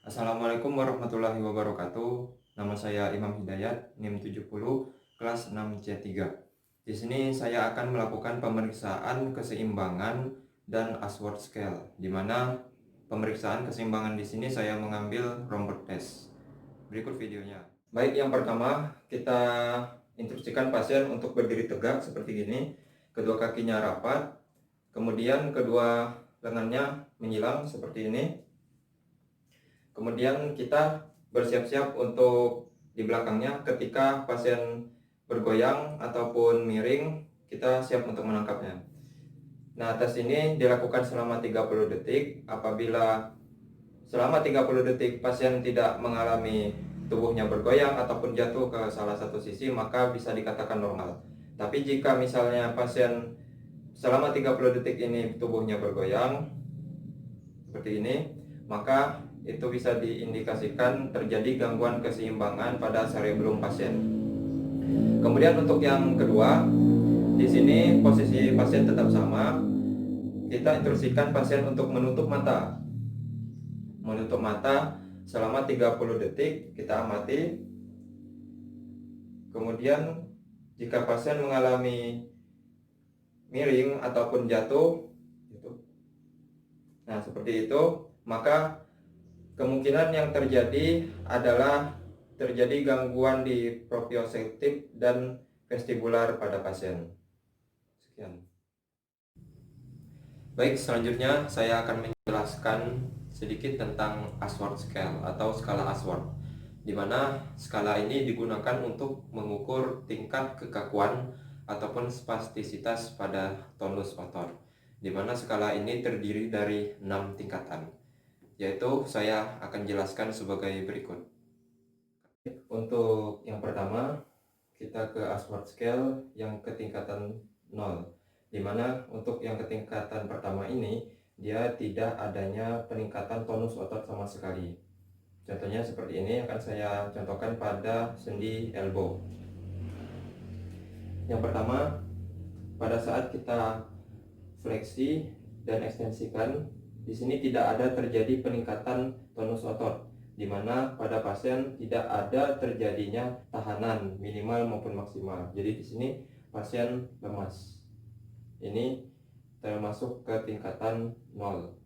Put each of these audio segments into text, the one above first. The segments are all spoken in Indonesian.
Assalamualaikum warahmatullahi wabarakatuh. Nama saya Imam Hidayat, NIM 70, kelas 6C3. Di sini saya akan melakukan pemeriksaan keseimbangan dan Ashworth Scale, di mana pemeriksaan keseimbangan di sini saya mengambil Romberg test. Berikut videonya. Baik, yang pertama kita instruksikan pasien untuk berdiri tegak seperti ini, kedua kakinya rapat, kemudian kedua lengannya menyilang seperti ini. Kemudian kita bersiap-siap untuk di belakangnya ketika pasien bergoyang ataupun miring, kita siap untuk menangkapnya. Nah, tes ini dilakukan selama 30 detik. Apabila selama 30 detik pasien tidak mengalami tubuhnya bergoyang ataupun jatuh ke salah satu sisi, maka bisa dikatakan normal. Tapi jika misalnya pasien selama 30 detik ini tubuhnya bergoyang seperti ini, maka itu bisa diindikasikan terjadi gangguan keseimbangan pada cerebrum pasien. Kemudian untuk yang kedua, di sini posisi pasien tetap sama. Kita instruksikan pasien untuk menutup mata. Menutup mata selama 30 detik, kita amati. Kemudian jika pasien mengalami miring ataupun jatuh, nah seperti itu, maka kemungkinan yang terjadi adalah terjadi gangguan di proprioseptif dan vestibular pada pasien. Sekian. Baik, selanjutnya saya akan menjelaskan sedikit tentang Ashworth Scale atau skala Ashworth, di mana skala ini digunakan untuk mengukur tingkat kekakuan ataupun spastisitas pada tonus otot, di mana skala ini terdiri dari 6 tingkatan, yaitu saya akan jelaskan sebagai berikut. Untuk yang pertama, kita ke Ashworth Scale yang ketingkatan 0, di mana untuk yang ketingkatan pertama ini dia tidak adanya peningkatan tonus otot sama sekali. Contohnya seperti ini akan saya contohkan pada sendi elbow. Yang pertama, pada saat kita fleksi dan ekstensikan, di sini tidak ada terjadi peningkatan tonus otot, di mana pada pasien tidak ada terjadinya tahanan minimal maupun maksimal. Jadi di sini pasien lemas. Ini termasuk ke tingkatan 0.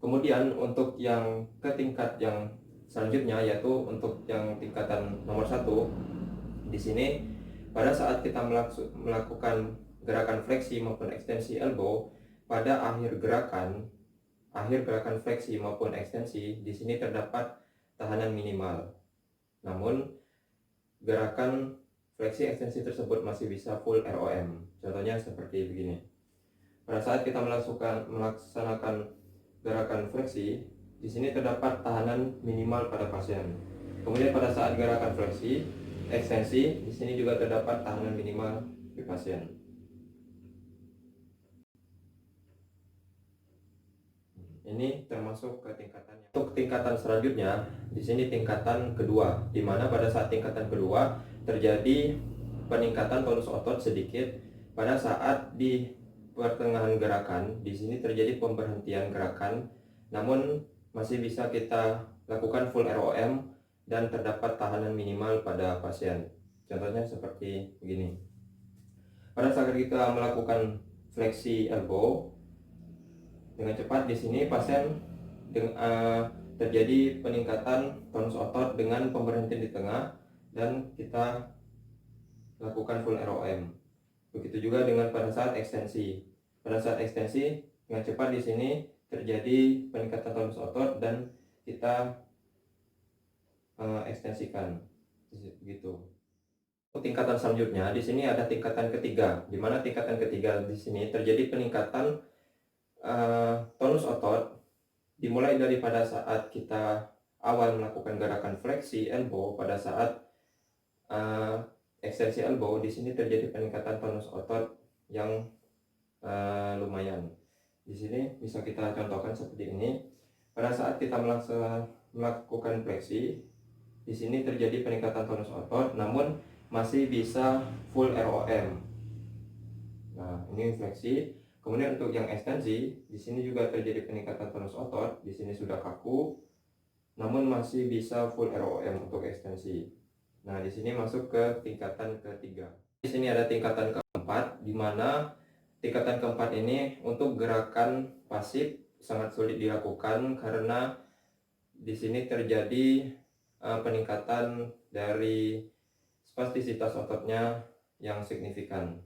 Kemudian untuk yang ke tingkat yang selanjutnya, yaitu untuk yang tingkatan nomor 1, di sini pada saat kita melakukan gerakan fleksi maupun ekstensi elbow, pada akhir gerakan fleksi maupun ekstensi, di sini terdapat tahanan minimal. Namun gerakan fleksi ekstensi tersebut masih bisa full ROM. Contohnya seperti begini. Pada saat kita melaksanakan gerakan fleksi, di sini terdapat tahanan minimal pada pasien. Kemudian pada saat gerakan fleksi, ekstensi, di sini juga terdapat tahanan minimal di pasien. Ini termasuk ke tingkatannya. Untuk tingkatan selanjutnya, di sini tingkatan kedua, di mana pada saat tingkatan kedua terjadi peningkatan tonus otot sedikit. Pada saat di pertengahan gerakan, di sini terjadi pemberhentian gerakan, namun masih bisa kita lakukan full ROM dan terdapat tahanan minimal pada pasien. Contohnya seperti begini. Pada saat kita melakukan fleksi elbow dengan cepat, di sini pasien terjadi peningkatan tonus otot dengan pemberhentian di tengah dan kita lakukan full ROM. Begitu juga dengan pada saat ekstensi. Pada saat ekstensi dengan cepat, di sini terjadi peningkatan tonus otot dan kita ekstensikan. Begitu. Tingkatan selanjutnya, di sini ada tingkatan ketiga, di mana tingkatan ketiga di sini terjadi peningkatan tonus otot dimulai daripada saat kita awal melakukan gerakan fleksi elbow. Pada saat ekstensi elbow, di sini terjadi peningkatan tonus otot yang lumayan. Di sini bisa kita contohkan seperti ini. Pada saat kita melakukan fleksi, di sini terjadi peningkatan tonus otot, namun masih bisa full ROM. Nah, ini fleksi. Kemudian untuk yang ekstensi, di sini juga terjadi peningkatan tonus otot. Di sini sudah kaku. namun masih bisa full ROM untuk ekstensi. Nah, di sini masuk ke tingkatan ketiga. Di sini ada tingkatan keempat, di mana tingkatan keempat ini untuk gerakan pasif sangat sulit dilakukan karena di sini terjadi peningkatan dari spastisitas ototnya yang signifikan.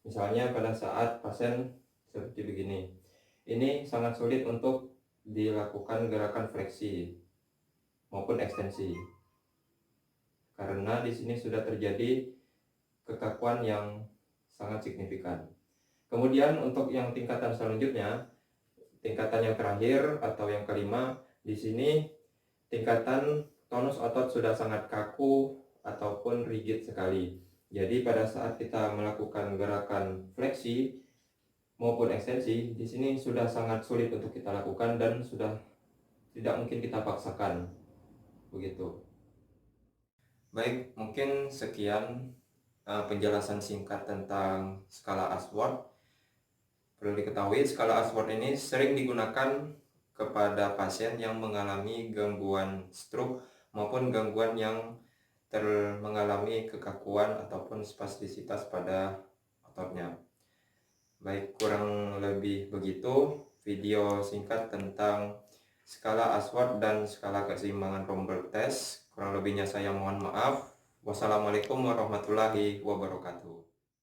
Misalnya pada saat pasien seperti begini, ini sangat sulit untuk dilakukan gerakan fleksi maupun ekstensi karena di sini sudah terjadi kekakuan yang sangat signifikan. Kemudian untuk yang tingkatan selanjutnya, tingkatan yang terakhir atau yang kelima, di sini tingkatan tonus otot sudah sangat kaku ataupun rigid sekali. Jadi pada saat kita melakukan gerakan fleksi maupun ekstensi, di sini sudah sangat sulit untuk kita lakukan dan sudah tidak mungkin kita paksakan. Begitu. Baik, mungkin sekian penjelasan singkat tentang skala Ashworth. Perlu diketahui, skala Ashworth ini sering digunakan kepada pasien yang mengalami gangguan stroke maupun gangguan yang mengalami kekakuan ataupun spastisitas pada ototnya. Baik, kurang lebih begitu video singkat tentang skala Ashworth dan skala keseimbangan Romberg test. Kurang lebihnya saya mohon maaf. Wassalamualaikum warahmatullahi wabarakatuh.